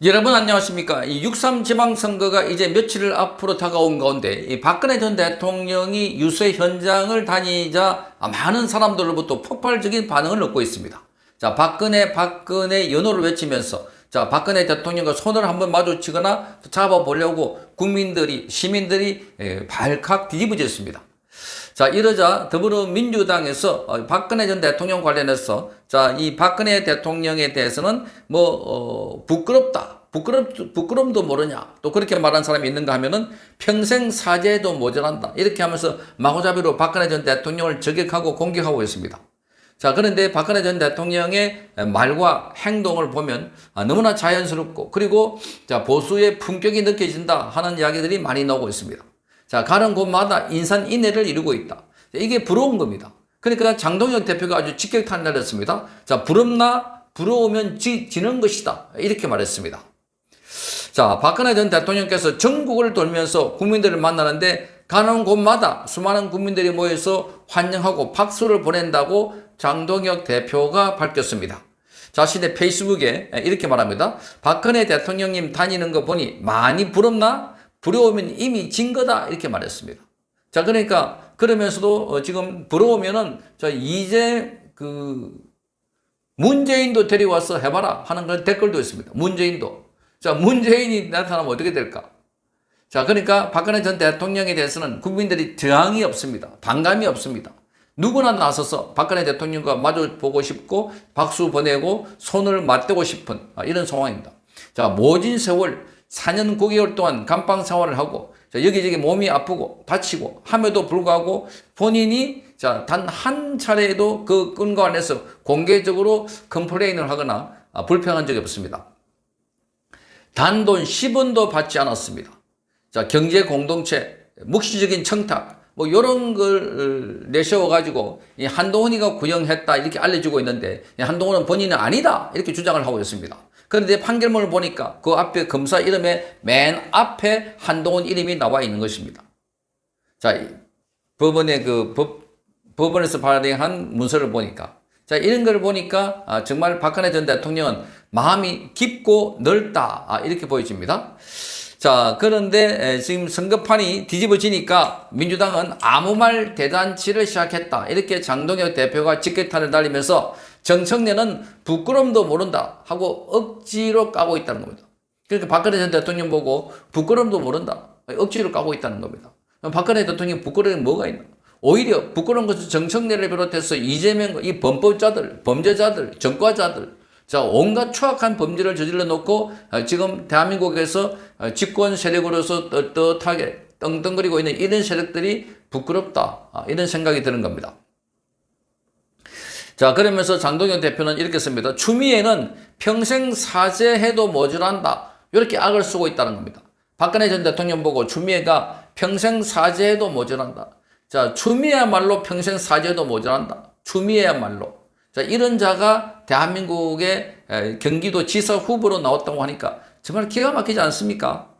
여러분 안녕하십니까? 이 6.3 지방선거가 이제 며칠 앞으로 다가온 가운데 이 박근혜 전 대통령이 유세 현장을 다니자 많은 사람들로부터 폭발적인 반응을 얻고 있습니다. 자, 박근혜 연호를 외치면서 자, 박근혜 대통령과 손을 한번 마주치거나 잡아보려고 시민들이 발칵 뒤집어졌습니다. 자, 이러자 더불어민주당에서 박근혜 전 대통령 관련해서 자, 이 박근혜 대통령에 대해서는 부끄럼도 모르냐 또 그렇게 말한 사람이 있는가 하면은 평생 사죄도 모자란다 이렇게 하면서 마구잡이로 박근혜 전 대통령을 저격하고 공격하고 있습니다. 자, 그런데 박근혜 전 대통령의 말과 행동을 보면 너무나 자연스럽고 그리고 자, 보수의 품격이 느껴진다 하는 이야기들이 많이 나오고 있습니다. 자, 가는 곳마다 인산인해를 이루고 있다. 이게 부러운 겁니다. 그러니까 장동혁 대표가 아주 직격탄을 날렸습니다. 자, 부럽나? 부러우면 지는 것이다. 이렇게 말했습니다. 자, 박근혜 전 대통령께서 전국을 돌면서 국민들을 만나는데 가는 곳마다 수많은 국민들이 모여서 환영하고 박수를 보낸다고 장동혁 대표가 밝혔습니다. 자신의 페이스북에 이렇게 말합니다. 박근혜 대통령님 다니는 거 보니 많이 부럽나? 부러우면 이미 진 거다 이렇게 말했습니다. 자, 그러니까 그러면서도 지금 부러우면은 자, 이제 문재인도 데려와서 해봐라 하는 그런 댓글도 있습니다. 문재인도. 자, 문재인이 나타나면 어떻게 될까? 자, 그러니까 박근혜 전 대통령에 대해서는 국민들이 저항이 없습니다. 반감이 없습니다. 누구나 나서서 박근혜 대통령과 마주 보고 싶고 박수 보내고 손을 맞대고 싶은 이런 상황입니다. 자, 모진 세월 4년 9개월 동안 감방 생활을 하고 자, 여기저기 몸이 아프고 다치고 함에도 불구하고 본인이 자, 단 한 차례에도 그 건과 관해서 공개적으로 컴플레인을 하거나 불평한 적이 없습니다. 단돈 10원도 받지 않았습니다. 자, 경제 공동체, 묵시적인 청탁, 요런 걸 내세워가지고 이 한동훈이가 구형했다 이렇게 알려주고 있는데 한동훈은 본인은 아니다 이렇게 주장을 하고 있습니다. 그런데 판결문을 보니까 그 앞에 검사 이름에 맨 앞에 한동훈 이름이 나와 있는 것입니다. 자, 법원에서 발행한 문서를 보니까 자, 이런 걸 보니까 정말 박근혜 전 대통령은 마음이 깊고 넓다 이렇게 보여집니다. 자, 그런데 지금 선거판이 뒤집어지니까 민주당은 아무 말 대잔치를 시작했다 이렇게 장동혁 대표가 직격탄을 날리면서 정청래는 부끄럼도 모른다 하고 억지로 까고 있다는 겁니다. 그러니까 박근혜 전 대통령 보고 부끄럼도 모른다 억지로 까고 있다는 겁니다. 박근혜 대통령 부끄러움이 뭐가 있나? 오히려 부끄러운 것은 정청래를 비롯해서 이재명, 이 범법자들, 범죄자들, 전과자들, 자, 온갖 추악한 범죄를 저질러 놓고 지금 대한민국에서 집권 세력으로서 떳떳하게 떵떵거리고 있는 이런 세력들이 부끄럽다. 이런 생각이 드는 겁니다. 자, 그러면서 장동혁 대표는 이렇게 씁니다. 추미애는 평생 사죄해도 모자란다. 이렇게 악을 쓰고 있다는 겁니다. 박근혜 전 대통령 보고 추미애가 평생 사죄해도 모자란다. 자, 추미애야말로 평생 사죄해도 모자란다. 추미애야말로. 자, 이런 자가 대한민국의 경기도 지사 후보로 나왔다고 하니까 정말 기가 막히지 않습니까?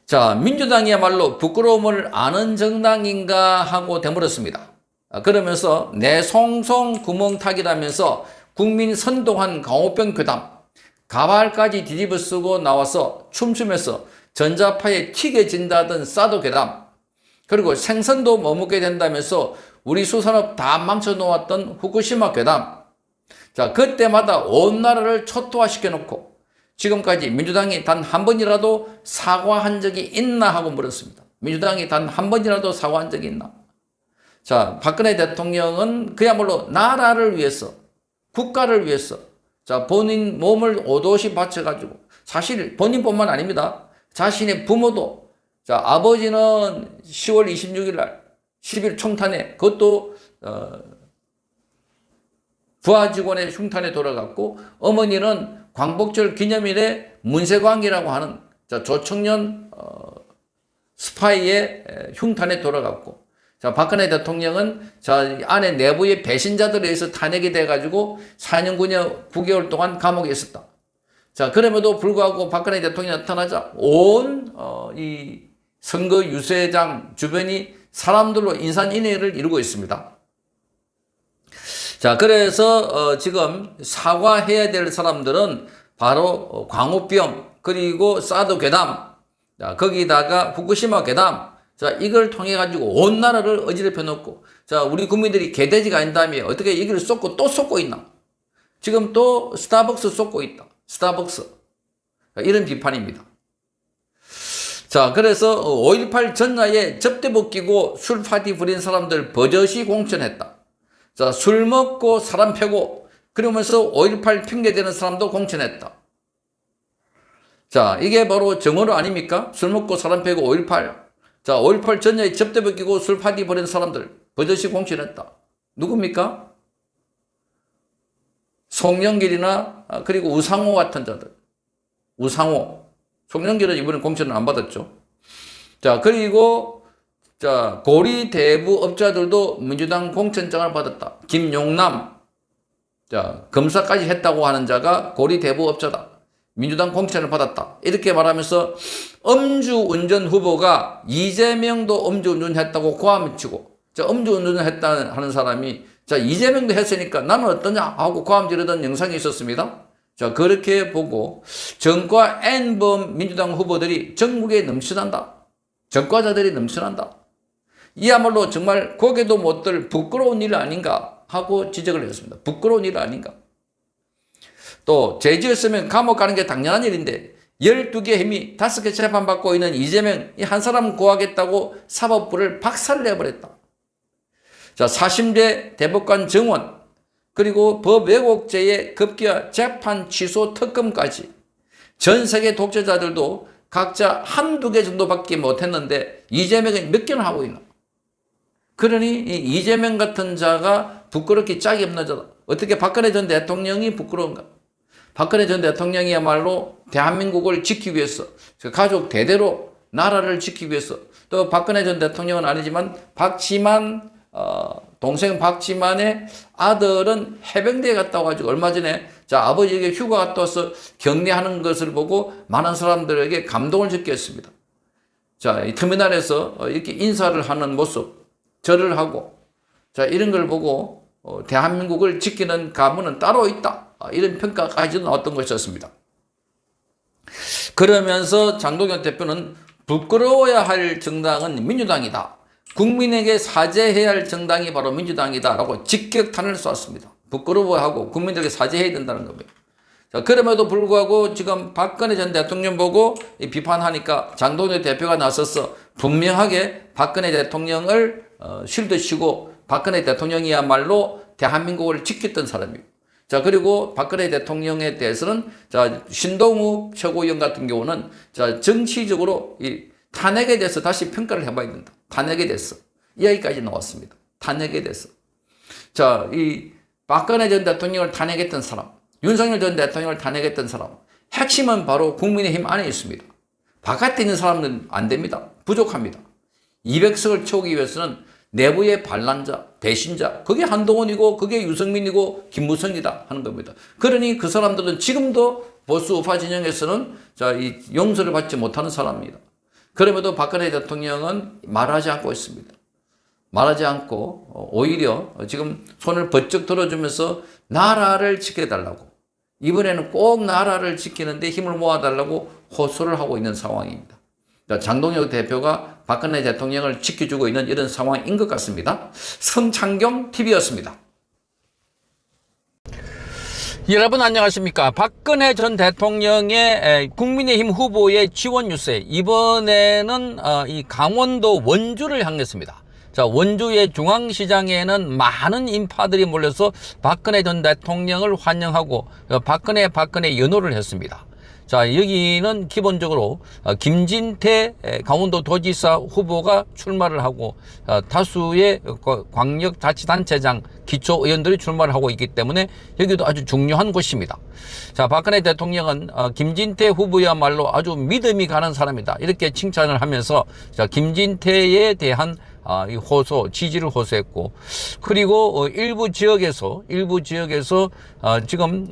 자, 민주당이야말로 부끄러움을 아는 정당인가 하고 되물었습니다. 그러면서 내 송송 구멍타기라면서 국민 선동한 강호병 괴담, 가발까지 뒤집어 쓰고 나와서 춤추면서 전자파에 튀겨진다던 사도 괴담, 그리고 생선도 머뭇게 된다면서 우리 수산업 다 망쳐놓았던 후쿠시마 괴담. 자, 그때마다 온 나라를 초토화시켜 놓고 지금까지 민주당이 단 한 번이라도 사과한 적이 있나 하고 물었습니다. 민주당이 단 한 번이라도 사과한 적이 있나? 자, 박근혜 대통령은 그야말로 나라를 위해서, 국가를 위해서, 자, 본인 몸을 오롯이 바쳐가지고, 사실 본인뿐만 아닙니다. 자신의 부모도, 자, 아버지는 10월 26일 날, 10일 총탄에, 그것도, 부하 직원의 흉탄에 돌아갔고, 어머니는 광복절 기념일에 문세광이라고 하는, 자, 조청년, 스파이의 흉탄에 돌아갔고, 자, 박근혜 대통령은 자, 안에 내부의 배신자들에 의해서 탄핵이 돼가지고 4년 9개월 동안 감옥에 있었다. 자, 그럼에도 불구하고 박근혜 대통령이 나타나자 이 선거 유세장 주변이 사람들로 인산인해를 이루고 있습니다. 자, 그래서 지금 사과해야 될 사람들은 바로 광우병, 그리고 사드 괴담, 자, 거기다가 후쿠시마 괴담, 자, 이걸 통해 가지고 온 나라를 어지럽혀 놓고, 자, 우리 국민들이 개돼지가 아닌 다음에 어떻게 이걸 쏟고 또 쏟고 있나? 지금 또 스타벅스 쏟고 있다. 스타벅스. 이런 비판입니다. 자, 그래서 5.18 전야에 접대복 끼고 술 파티 부린 사람들 버젓이 공천했다. 자, 술 먹고 사람 패고 그러면서 5.18 핑계대는 사람도 공천했다. 자, 이게 바로 정어로 아닙니까? 술 먹고 사람 패고 5.18. 자, 5.18 전야에 접대복 끼고 술 파티 부린 사람들 버젓이 공천했다. 누굽니까? 송영길이나 그리고 우상호 같은 자들. 우상호. 송영길은 이번에 공천을 안 받았죠. 자, 그리고 자, 고리 대부 업자들도 민주당 공천장을 받았다. 김용남. 자, 검사까지 했다고 하는 자가 고리 대부 업자다. 민주당 공천을 받았다. 이렇게 말하면서 음주운전 후보가 이재명도 음주운전했다고 고함치고, 자, 음주운전을 했다 하는 사람이, 자, 이재명도 했으니까 나는 어떠냐 하고 고함 지르던 영상이 있었습니다. 자, 그렇게 보고 정과 N범 민주당 후보들이 전국에 넘쳐난다. 전과자들이 넘쳐난다. 이야말로 정말 고개도 못 들 부끄러운 일 아닌가 하고 지적을 했습니다. 부끄러운 일 아닌가. 또 죄지었으면 감옥 가는 게 당연한 일인데 12개 혐의 5개 재판받고 있는 이재명 이 한 사람 고하겠다고 사법부를 박살을 내버렸다. 자, 4심대 대법관 정원 그리고 법 왜곡죄의 급기야 재판 취소 특검까지 전 세계 독재자들도 각자 한두 개 정도밖에 못했는데 이재명은 몇 개나 하고 있나? 그러니 이재명 같은 자가 부끄럽기 짝이 없는 자다. 어떻게 박근혜 전 대통령이 부끄러운가? 박근혜 전 대통령이야말로 대한민국을 지키기 위해서 가족 대대로 나라를 지키기 위해서 또 박근혜 전 대통령은 아니지만 박지만 동생 박지만의 아들은 해병대에 갔다 와가지고 얼마 전에 자, 아버지에게 휴가 갔다 와서 격려하는 것을 보고 많은 사람들에게 감동을 적게 했습니다. 자, 이 터미널에서 이렇게 인사를 하는 모습, 절을 하고, 자, 이런 걸 보고 대한민국을 지키는 가문은 따로 있다. 이런 평가까지 나왔던 것이었습니다. 그러면서 장동혁 대표는 부끄러워야 할 정당은 민주당이다. 국민에게 사죄해야 할 정당이 바로 민주당이다라고 직격탄을 쐈습니다. 부끄러워하고 국민들에게 사죄해야 된다는 겁니다. 자, 그럼에도 불구하고 지금 박근혜 전 대통령 보고 비판하니까 장동혁 대표가 나서서 분명하게 박근혜 대통령을 실드시고 박근혜 대통령이야말로 대한민국을 지켰던 사람이고, 자, 그리고 박근혜 대통령에 대해서는 자, 신동욱 최고위원 같은 경우는 자, 정치적으로 이 탄핵에 대해서 다시 평가를 해봐야 된다. 탄핵에 대해서. 이야기까지 나왔습니다. 탄핵에 대해서. 자, 이 박근혜 전 대통령을 탄핵했던 사람, 윤석열 전 대통령을 탄핵했던 사람, 핵심은 바로 국민의힘 안에 있습니다. 바깥에 있는 사람들은 안 됩니다. 부족합니다. 200석을 채우기 위해서는 내부의 반란자, 배신자, 그게 한동훈이고 그게 유승민이고 김무성이다 하는 겁니다. 그러니 그 사람들은 지금도 보수 우파 진영에서는 자, 이 용서를 받지 못하는 사람입니다. 그럼에도 박근혜 대통령은 말하지 않고 있습니다. 말하지 않고 오히려 지금 손을 번쩍 들어주면서 나라를 지켜달라고, 이번에는 꼭 나라를 지키는데 힘을 모아달라고 호소를 하고 있는 상황입니다. 장동혁 대표가 박근혜 대통령을 지켜주고 있는 이런 상황인 것 같습니다. 성창경 TV였습니다. 여러분 안녕하십니까. 박근혜 전 대통령의 국민의힘 후보의 지원 뉴스, 이번에는 이 강원도 원주를 향했습니다. 자, 원주의 중앙시장에는 많은 인파들이 몰려서 박근혜 전 대통령을 환영하고 박근혜 연호를 했습니다. 자, 여기는 기본적으로 김진태 강원도도지사 후보가 출마를 하고 다수의 광역자치단체장 기초의원들이 출마를 하고 있기 때문에 여기도 아주 중요한 곳입니다. 자, 박근혜 대통령은 김진태 후보야말로 아주 믿음이 가는 사람이다, 이렇게 칭찬을 하면서 자, 김진태에 대한 이 호소, 지지를 호소했고, 그리고 일부 지역에서 지금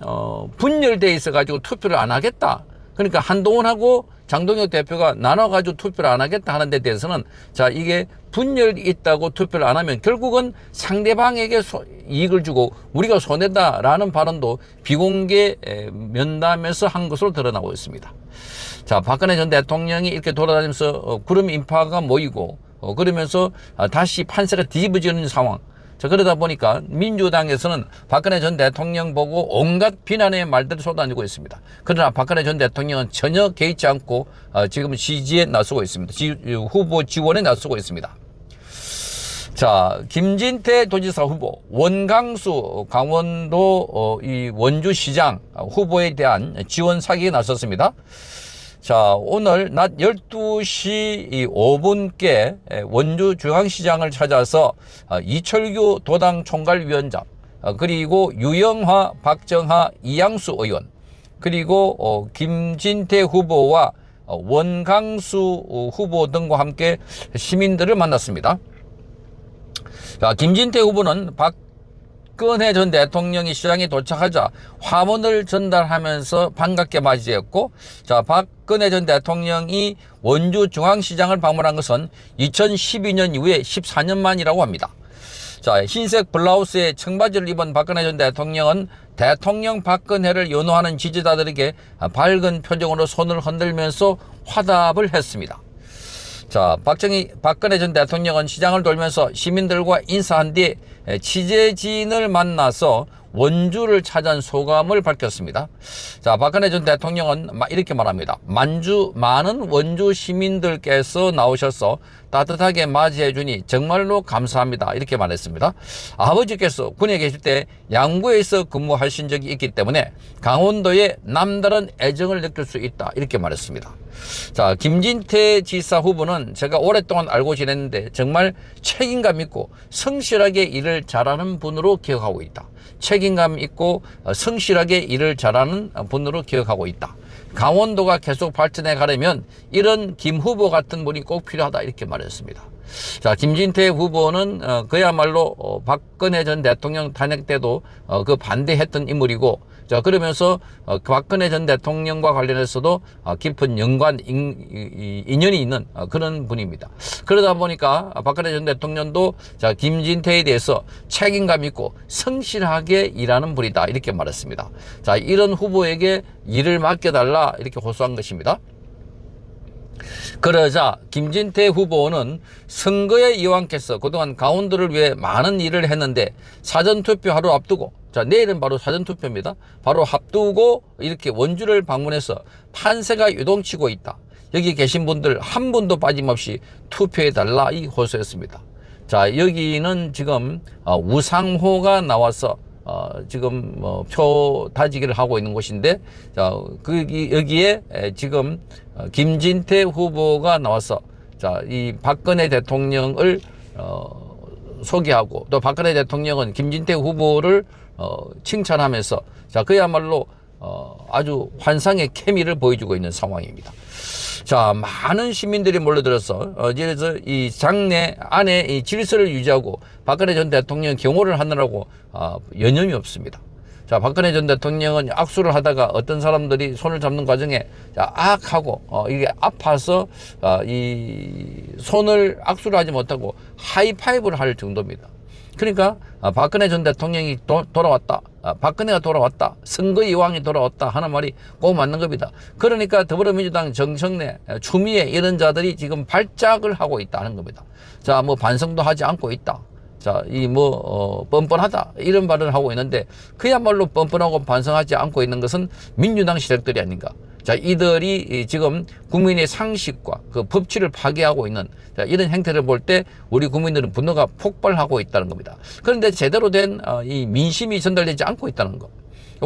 분열돼 있어 가지고 투표를 안 하겠다, 그러니까 한동훈하고 장동혁 대표가 나눠가지고 투표를 안 하겠다 하는 데 대해서는 자, 이게 분열이 있다고 투표를 안 하면 결국은 상대방에게 이익을 주고 우리가 손해다라는 발언도 비공개 면담에서 한 것으로 드러나고 있습니다. 자, 박근혜 전 대통령이 이렇게 돌아다니면서 구름 인파가 모이고 그러면서 다시 판세가 뒤집어지는 상황. 자, 그러다 보니까 민주당에서는 박근혜 전 대통령 보고 온갖 비난의 말들을 쏟아내고 있습니다. 그러나 박근혜 전 대통령은 전혀 개의치 않고 지금 지지에 나서고 있습니다. 후보 지원에 나서고 있습니다. 자, 김진태 도지사 후보, 원강수 강원도 이 원주시장 후보에 대한 지원 사기에 나섰습니다. 자, 오늘 낮 12시 5분께 원주 중앙시장을 찾아서 이철규 도당 총괄위원장, 그리고 유영화, 박정하, 이양수 의원, 그리고 김진태 후보와 원강수 후보 등과 함께 시민들을 만났습니다. 자, 김진태 후보는 박근혜 전 대통령이 시장에 도착하자 화문을 전달하면서 반갑게 맞이했고, 자, 박근혜 전 대통령이 원주 중앙시장을 방문한 것은 2012년 이후에 14년 만이라고 합니다. 자, 흰색 블라우스에 청바지를 입은 박근혜 전 대통령은 대통령 박근혜를 연호하는 지지자들에게 밝은 표정으로 손을 흔들면서 화답을 했습니다. 자, 박근혜 전 대통령은 시장을 돌면서 시민들과 인사한 뒤 취재진을 만나서 원주를 찾은 소감을 밝혔습니다. 자, 박근혜 전 대통령은 이렇게 말합니다. 많은 원주 시민들께서 나오셔서 따뜻하게 맞이해 주니 정말로 감사합니다. 이렇게 말했습니다. 아버지께서 군에 계실 때 양구에서 근무하신 적이 있기 때문에 강원도에 남다른 애정을 느낄 수 있다. 이렇게 말했습니다. 자, 김진태 지사 후보는 제가 오랫동안 알고 지냈는데 정말 책임감 있고 성실하게 일을 잘하는 분으로 기억하고 있다. 책임감 있고 성실하게 일을 잘하는 분으로 기억하고 있다. 강원도가 계속 발전해 가려면 이런 김 후보 같은 분이 꼭 필요하다. 이렇게 말했습니다. 자, 김진태 후보는 그야말로 박근혜 전 대통령 탄핵 때도 그 반대했던 인물이고, 자, 그러면서 박근혜 전 대통령과 관련해서도 깊은 인연이 있는 그런 분입니다. 그러다 보니까 박근혜 전 대통령도 자, 김진태에 대해서 책임감 있고 성실하게 일하는 분이다. 이렇게 말했습니다. 자, 이런 후보에게 일을 맡겨달라. 이렇게 호소한 것입니다. 그러자 김진태 후보는 선거에 이왕께서 그동안 강원도를 위해 많은 일을 했는데 사전투표 하루 앞두고, 자, 내일은 바로 사전투표입니다. 바로 앞두고 이렇게 원주를 방문해서 판세가 요동치고 있다. 여기 계신 분들 한 분도 빠짐없이 투표해달라. 이 호소했습니다. 자, 여기는 지금 우상호가 나와서 지금 표 다지기를 하고 있는 곳인데, 자, 여기에 지금 김진태 후보가 나와서 자, 이 박근혜 대통령을 소개하고, 또 박근혜 대통령은 김진태 후보를 칭찬하면서 자, 그야말로 아주 환상의 케미를 보여주고 있는 상황입니다. 자, 많은 시민들이 몰려들어서 그래서 이 장내 안에 이 질서를 유지하고 박근혜 전 대통령 경호를 하느라고 여념이 없습니다. 자, 박근혜 전 대통령은 악수를 하다가 어떤 사람들이 손을 잡는 과정에 자, 하고 이게 아파서 이 손을 악수를 하지 못하고 하이파이브를 할 정도입니다. 그러니까 박근혜 전 대통령이 돌아왔다. 박근혜가 돌아왔다. 선거 이왕이 돌아왔다 하는 말이 꼭 맞는 겁니다. 그러니까 더불어민주당 정청래, 추미애 이런 자들이 지금 발작을 하고 있다는 겁니다. 자, 뭐 반성도 하지 않고 있다. 자, 뻔뻔하다. 이런 말을 하고 있는데 그야말로 뻔뻔하고 반성하지 않고 있는 것은 민주당 세력들이 아닌가. 자, 이들이 지금 국민의 상식과 그 법치를 파괴하고 있는 자, 이런 행태를 볼 때 우리 국민들은 분노가 폭발하고 있다는 겁니다. 그런데 제대로 된 이 민심이 전달되지 않고 있다는 거.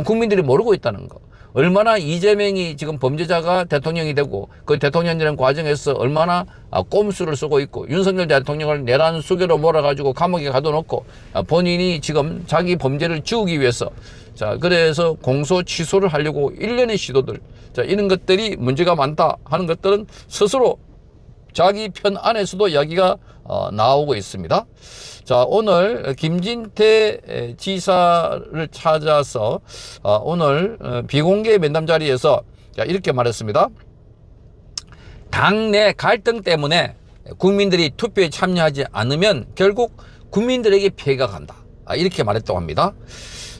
국민들이 모르고 있다는 거. 얼마나 이재명이 지금 범죄자가 대통령이 되고 그 대통령이라는 과정에서 얼마나 꼼수를 쓰고 있고 윤석열 대통령을 내란 수개로 몰아가지고 감옥에 가둬놓고 본인이 지금 자기 범죄를 지우기 위해서 자, 그래서 공소 취소를 하려고 일련의 시도들, 자, 이런 것들이 문제가 많다 하는 것들은 스스로 자기 편 안에서도 이야기가 나오고 있습니다. 자, 오늘 김진태 지사를 찾아서 오늘 비공개 면담 자리에서 자, 이렇게 말했습니다. 당내 갈등 때문에 국민들이 투표에 참여하지 않으면 결국 국민들에게 피해가 간다. 이렇게 말했다고 합니다.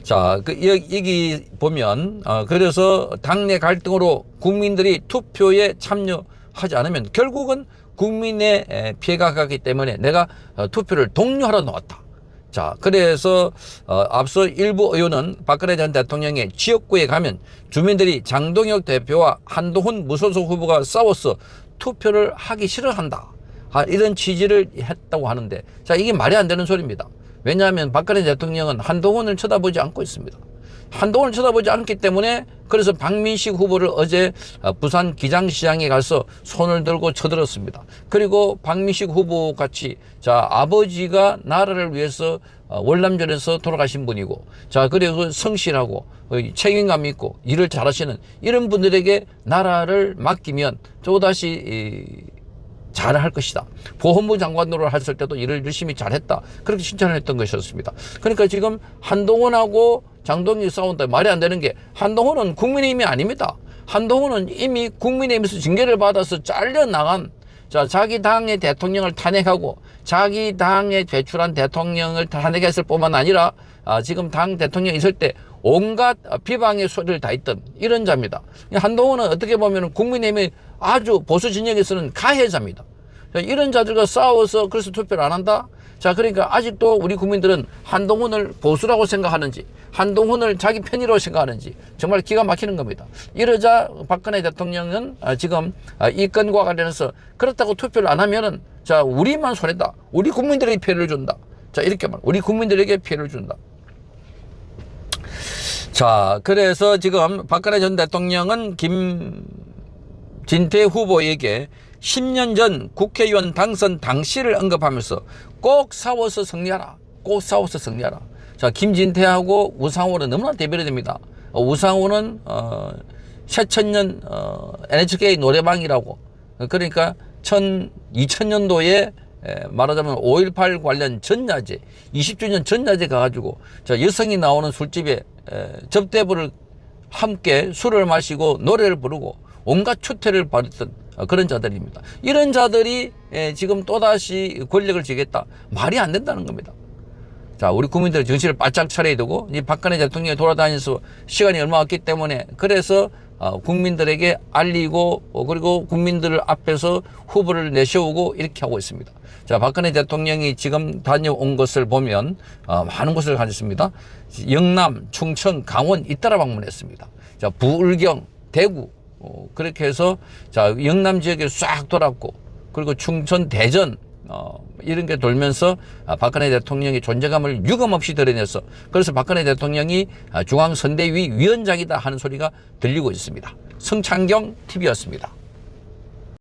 자, 여기 보면, 그래서 당내 갈등으로 국민들이 투표에 참여하지 않으면 결국은 국민의 피해가 가기 때문에 내가 투표를 독려하러 나왔다. 자, 그래서 앞서 일부 의원은 박근혜 전 대통령의 지역구에 가면 주민들이 장동혁 대표와 한동훈 무소속 후보가 싸워서 투표를 하기 싫어한다. 이런 취지를 했다고 하는데, 자, 이게 말이 안 되는 소리입니다. 왜냐하면 박근혜 대통령은 한동훈을 쳐다보지 않고 있습니다. 한동훈을 쳐다보지 않기 때문에 그래서 박민식 후보를 어제 부산 기장시장에 가서 손을 들고 쳐들었습니다. 그리고 박민식 후보 같이 자, 아버지가 나라를 위해서 월남전에서 돌아가신 분이고, 자, 그리고 성실하고 책임감 있고 일을 잘하시는 이런 분들에게 나라를 맡기면 또다시 잘할 것이다. 보훈부 장관으로 했을 때도 일을 열심히 잘했다. 그렇게 칭찬을 했던 것이었습니다. 그러니까 지금 한동훈하고 장동혁이 싸운다. 말이 안 되는 게, 한동훈은 국민의힘이 아닙니다. 한동훈은 이미 국민의힘에서 징계를 받아서 잘려나간, 자, 자기 당의 대통령을 탄핵하고 자기 당에 배출한 대통령을 탄핵했을 뿐만 아니라 지금 당 대통령이 있을 때 온갖 비방의 소리를 다 했던 이런 자입니다. 한동훈은 어떻게 보면 국민의힘의 아주 보수 진영에서는 가해자입니다. 자, 이런 자들과 싸워서 그래서 투표를 안 한다? 자, 그러니까 아직도 우리 국민들은 한동훈을 보수라고 생각하는지, 한동훈을 자기 편이라고 생각하는지 정말 기가 막히는 겁니다. 이러자 박근혜 대통령은 지금 이 건과 관련해서 그렇다고 투표를 안 하면은 자, 우리만 손해다. 우리 국민들에게 피해를 준다. 자, 이렇게 말, 우리 국민들에게 피해를 준다. 자, 그래서 지금 박근혜 전 대통령은 김진태 후보에게 10년 전 국회의원 당선 당시를 언급하면서 꼭 싸워서 승리하라. 꼭 싸워서 승리하라. 자, 김진태하고 우상호는 너무나 대별이 됩니다. 우상호는 새천년 NHK 노래방이라고, 그러니까 2000년도에 말하자면 5.18 관련 전야제, 20주년 전야제 가가지고 자, 여성이 나오는 술집에 접대부를 함께 술을 마시고 노래를 부르고 온갖 추태를 벌였던 그런 자들입니다. 이런 자들이 지금 또다시 권력을 쥐겠다. 말이 안 된다는 겁니다. 자, 우리 국민들의 정신을 바짝 차려야 되고, 이 박근혜 대통령이 돌아다니면서 시간이 얼마 없기 때문에 그래서 국민들에게 알리고 그리고 국민들 앞에서 후보를 내세우고 이렇게 하고 있습니다. 자, 박근혜 대통령이 지금 다녀온 것을 보면 많은 곳을 가졌습니다. 영남, 충청, 강원 잇따라 방문했습니다. 자, 부울경, 대구 그렇게 해서 자, 영남 지역에 싹 돌았고, 그리고 충청, 대전 이런 게 돌면서 박근혜 대통령의 존재감을 유감없이 드러내서, 그래서 박근혜 대통령이 중앙선대위 위원장이다 하는 소리가 들리고 있습니다. 성창경 TV였습니다.